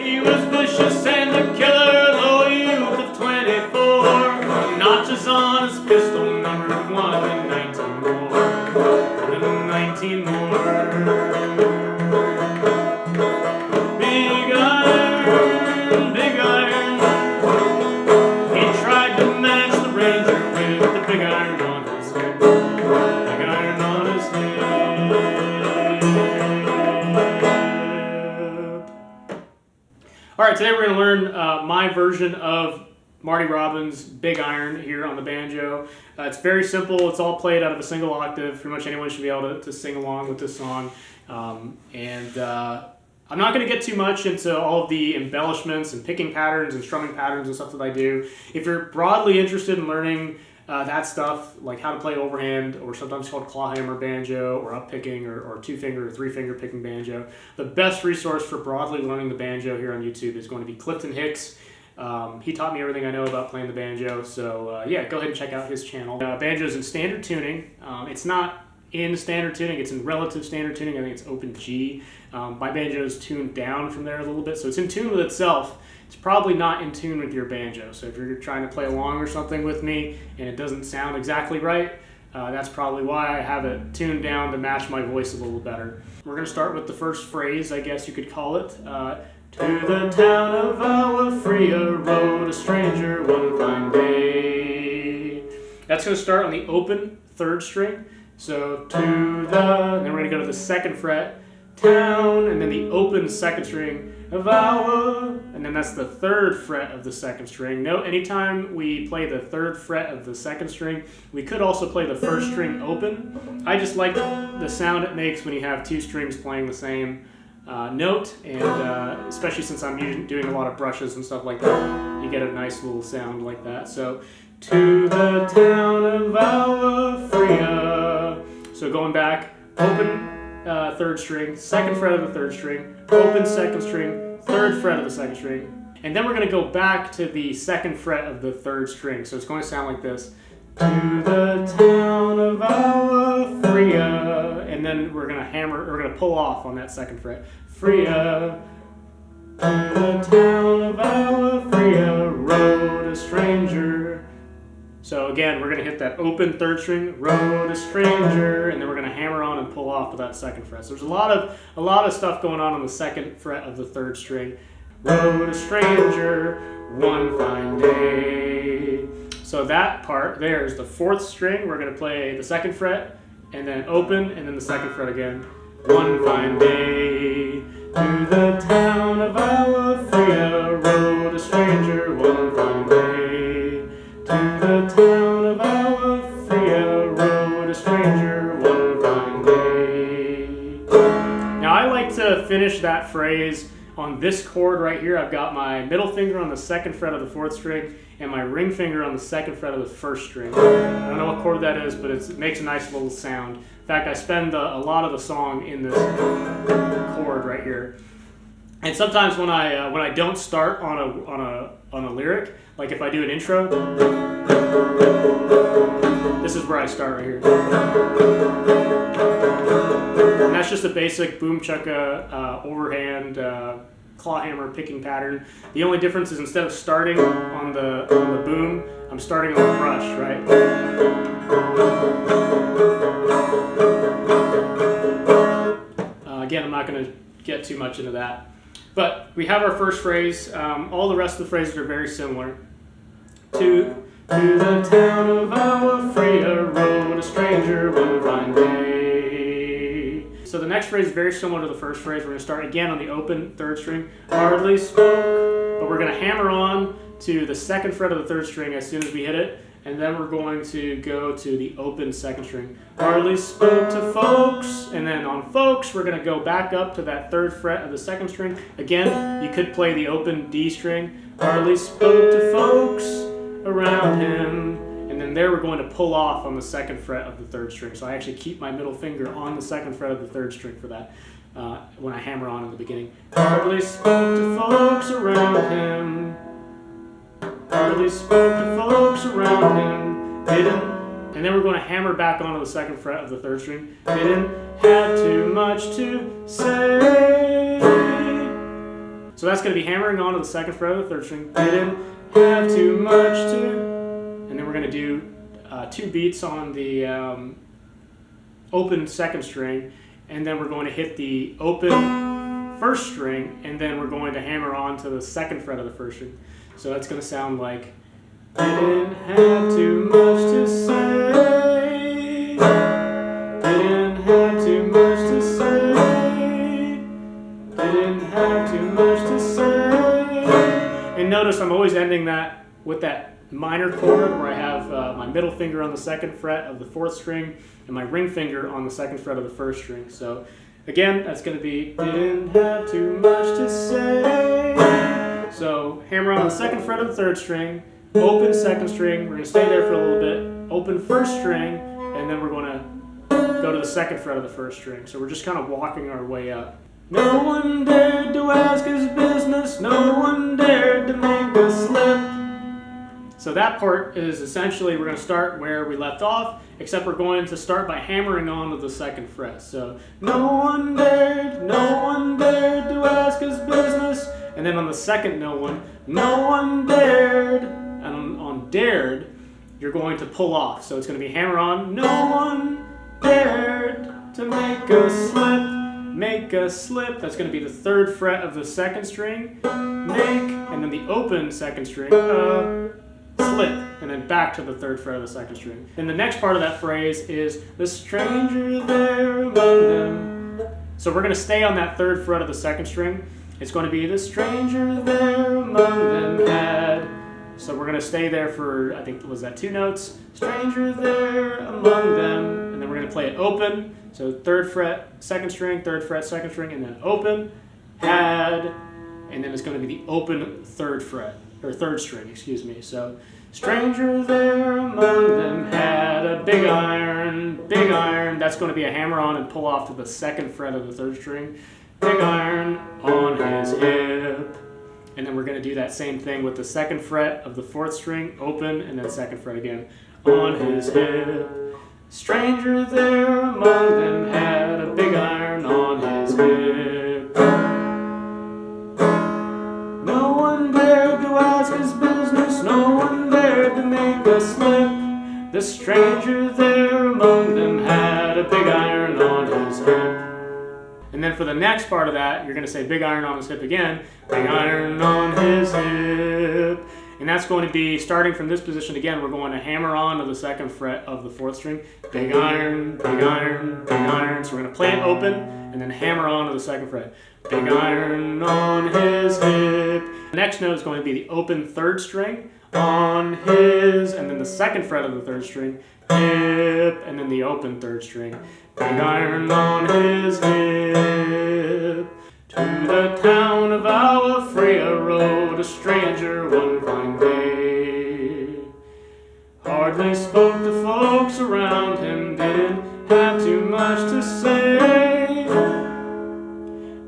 He was vicious and a killer, though a youth of 24. Notches on his pistol, numbered 1 and 19 more. 1 and 19 more. Big iron, big iron. He tried to match the Ranger with the big iron on his head. Big iron on his head. All right, today we're going to learn my version of Marty Robbins' Big Iron here on the banjo. It's very simple. It's all played out of a single octave. Pretty much anyone should be able to sing along with this song. I'm not going to get too much into all of the embellishments and picking patterns and strumming patterns and stuff that I do. If you're broadly interested in learning that stuff, like how to play overhand, or sometimes called clawhammer banjo, or up picking, or 2-finger or 3-finger picking banjo, the best resource for broadly learning the banjo here on YouTube is going to be Clifton Hicks. He taught me everything I know about playing the banjo, so yeah, go ahead and check out his channel. Banjo's in standard tuning. It's not in standard tuning, it's in relative standard tuning. I think it's open G. My banjo is tuned down from there a little bit, so it's in tune with itself. It's probably not in tune with your banjo, so if you're trying to play along or something with me and it doesn't sound exactly right, that's probably why I have it tuned down to match my voice a little better. We're going to start with the first phrase, I guess you could call it. To the town of Freya rode a stranger one fine day. That's going to start on the open 3rd string. So to the, and then we're going to go to the 2nd fret, town, and then the open 2nd string of and then that's the 3rd fret of the 2nd string. Note, anytime we play the 3rd fret of the 2nd string, we could also play the 1st string open. I just like the sound it makes when you have 2 strings playing the same note, and especially since I'm doing a lot of brushes and stuff like that, you get a nice little sound like that. So, to the town of Freya. So going back, open 3rd string, 2nd fret of the 3rd string, open 2nd string, 3rd fret of the 2nd string, and then we're going to go back to the 2nd fret of the 3rd string. So it's going to sound like this. To the town of Freya, and then we're going to pull off on that 2nd fret. Freya, to the town of Freya rode a stranger. So again, we're going to hit that open 3rd string, rode a stranger, and then we're going to hammer on and pull off with that 2nd fret. So there's a lot of stuff going on the 2nd fret of the 3rd string. Rode a stranger one fine day. So that part there is the 4th string. We're going to play the 2nd fret, and then open, and then the 2nd fret again. One fine day, to the town of Freya rode a stranger one fine day. To the town of Freya rode a stranger one fine day. Now I like to finish that phrase on this chord right here. I've got my middle finger on the 2nd fret of the 4th string and my ring finger on the 2nd fret of the 1st string. I don't know what chord that is, but it makes a nice little sound. In fact, I spend a lot of the song in this chord right here. And sometimes when I don't start on a lyric, like if I do an intro, this is where I start right here. And that's just a basic boom chukka overhand clawhammer picking pattern. The only difference is instead of starting on the boom, I'm starting on the brush, right? Again, I'm not going to get too much into that. But we have our first phrase. All the rest of the phrases are very similar. To the town of Freya rode a stranger one fine day. So the next phrase is very similar to the first phrase. We're going to start again on the open 3rd string. Hardly spoke, but we're going to hammer on to the 2nd fret of the 3rd string as soon as we hit it, and then we're going to go to the open 2nd string. Hardly spoke to folks, and then on folks we're going to go back up to that 3rd fret of the 2nd string. Again, you could play the open D string. Hardly spoke to folks around him, and then there we're going to pull off on the 2nd fret of the 3rd string. So I actually keep my middle finger on the 2nd fret of the 3rd string for that when I hammer on in the beginning. Hardly spoke to folks around him. Hardly spoke to folks around him. Didn't, and then we're going to hammer back onto the 2nd fret of the 3rd string. Didn't have too much to say. So that's going to be hammering onto the second fret of the third string. Didn't have too much to. And then we're going to do 2 beats on the open second string. And then we're going to hit the open first string. And then we're going to hammer onto the second fret of the first string. So that's going to sound like, didn't have too much to say. Didn't have too much to say. Didn't have too much to say. And notice I'm always ending that with that minor chord where I have my middle finger on the second fret of the fourth string and my ring finger on the second fret of the first string. So again, that's going to be, didn't have too much to say. So hammer on the second fret of the third string, open second string, we're going to stay there for a little bit, open first string, and then we're going to go to the second fret of the first string. So we're just kind of walking our way up. No one dared to ask his business, no one dared to make a slip. So that part is essentially, we're going to start where we left off, except we're going to start by hammering onto the second fret. So no one dared to ask his business. And then on the second no one dared. And on dared, you're going to pull off. So it's going to be hammer on, no one dared to make a slip. That's going to be the third fret of the second string, make, and then the open second string, slip, and then back to the third fret of the second string. And the next part of that phrase is the stranger there among them. So we're going to stay on that third fret of the second string. It's going to be the stranger there among them had. So we're going to stay there for, I think, was that 2 notes? Stranger there among them. And then we're going to play it open. So third fret, second string, third fret, second string, and then open, had, and then it's going to be the open third fret, or third string, excuse me. So stranger there among them had a big iron, that's going to be a hammer on and pull off to the second fret of the third string, big iron on his hip. And then we're going to do that same thing with the second fret of the fourth string, open, and then second fret again, on his hip. Stranger there among them had a big iron on his hip. No one dared to ask his business, no one dared to make a slip. The stranger there among them had a big iron on his hip. And then for the next part of that, you're going to say big iron on his hip again, big iron on his hip. And that's going to be, starting from this position again, we're going to hammer on to the second fret of the fourth string. Big iron, big iron, big iron. So we're going to play it open and then hammer on to the second fret. Big iron on his hip. The next note is going to be the open third string on his, and then the second fret of the third string, hip, and then the open third string. Big iron on his hip. To the town of our Freya rode a stranger one fine day. Hardly spoke to folks around him, didn't have too much to say.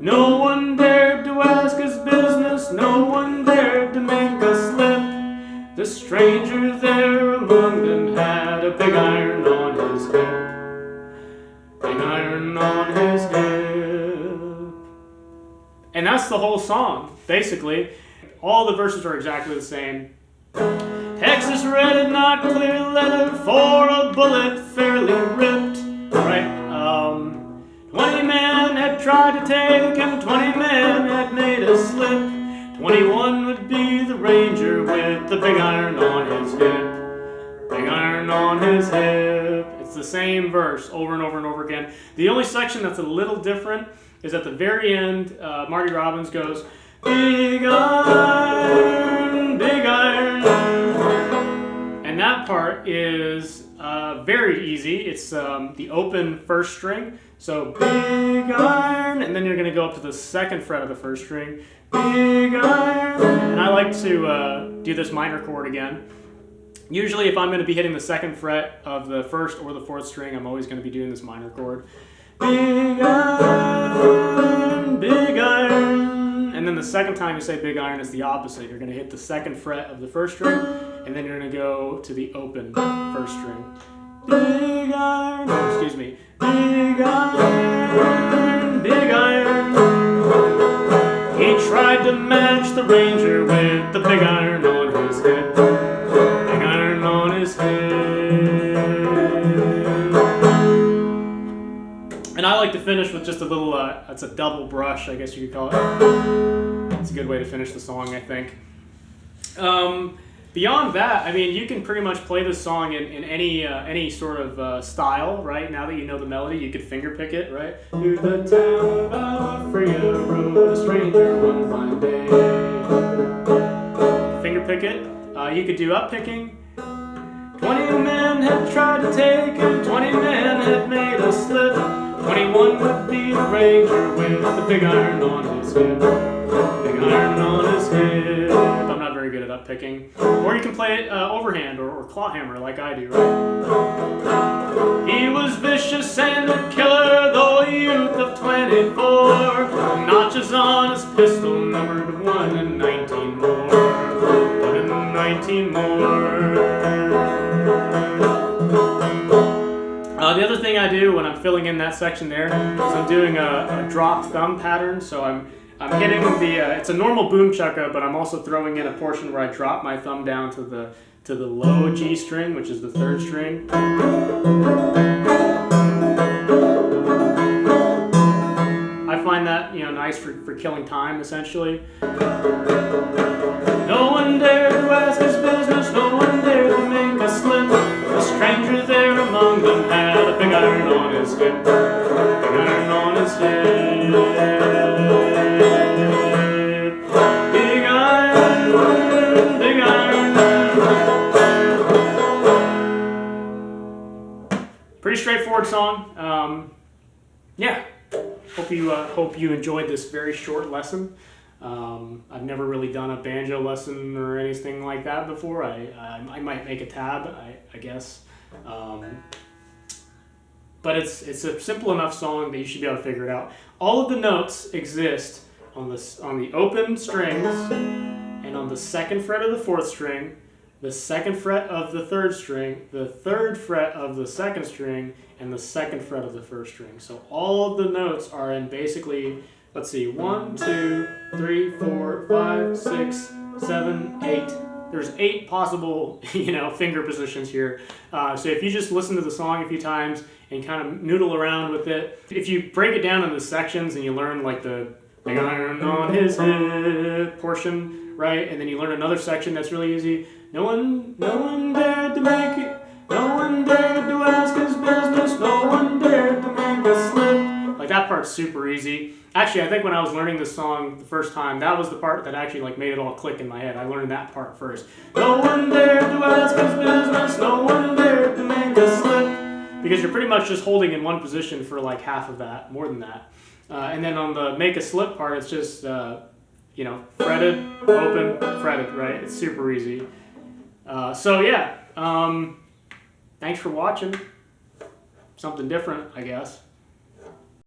No one dared to ask his business, no one dared to make a slip. The stranger there among them had a big iron on his hip. Big iron on his hip. And that's the whole song, basically. All the verses are exactly the same. Texas red and not clear letter for a bullet fairly ripped. Right? 20 men had tried to take him, 20 men had made a slip. 21 would be the ranger with the big iron on his hip. Big iron on his hip. It's the same verse over and over and over again. The only section that's a little different is at the very end. Marty Robbins goes, big iron, big iron. And that part is very easy. It's the open first string. So big iron, and then you're going to go up to the second fret of the first string. Big iron. And I like to do this minor chord again. Usually if I'm going to be hitting the second fret of the first or the fourth string, I'm always going to be doing this minor chord. Big iron, big iron. And then the second time you say big iron is the opposite. You're going to hit the second fret of the first string, and then you're going to go to the open first string. Big iron, excuse me. Big iron, big iron. He tried to match the ranger with the big iron on his head. Big iron on his head. And I like to finish with just a little, it's a double brush, I guess you could call it. It's a good way to finish the song, I think. Beyond that, I mean, you can pretty much play this song in any sort of style, right? Now that you know the melody, you could finger pick it, right? Through the town of Freya rode a stranger one fine day. Finger pick it. You could do up picking. 20 men had tried to take him, 20 men had made a slip. 21 would be the ranger with the big iron on his head. Big iron on his head. I'm not very good at up picking. Or you can play it overhand or claw hammer like I do, right? He was vicious and a killer, though a youth of 24. Notches on his pistol numbered 1 and 19 more. 1 and 19 more. The other thing I do when I'm filling in that section there is I'm doing a drop thumb pattern. So I'm hitting it's a normal boom chukka, but I'm also throwing in a portion where I drop my thumb down to the low G string, which is the 3rd string. I find that nice for killing time, essentially. No one dared to ask his business, no one dared to make a slip. A stranger there among them had a big iron on his hip. Big iron on his hip. Big iron, big iron. Pretty straightforward song. Yeah. Hope you enjoyed this very short lesson. I've never really done a banjo lesson or anything like that before. I might make a tab, I guess. But it's a simple enough song that you should be able to figure it out. All of the notes exist on the open strings and on the 2nd fret of the 4th string, the 2nd fret of the 3rd string, the 3rd fret of the 2nd string, and the 2nd fret of the 1st string. So all of the notes are in basically, let's see, 1, 2, 3, 4, 5, 6, 7, 8. There's 8 possible, finger positions here. So if you just listen to the song a few times and kind of noodle around with it, if you break it down into sections and you learn like the big iron on his head portion, right? And then you learn another section that's really easy. No one dared to make it. No one dared to ask his business. No one dared to make a slip. Like that part's super easy. Actually, I think when I was learning this song the first time, that was the part that actually made it all click in my head. I learned that part first. No one dared to ask his business. No one dared to make a slip. Because you're pretty much just holding in one position for like half of that, more than that. And then on the make a slip part, it's just fretted, open, fretted, right? It's super easy. So yeah, thanks for watching. Something different, I guess.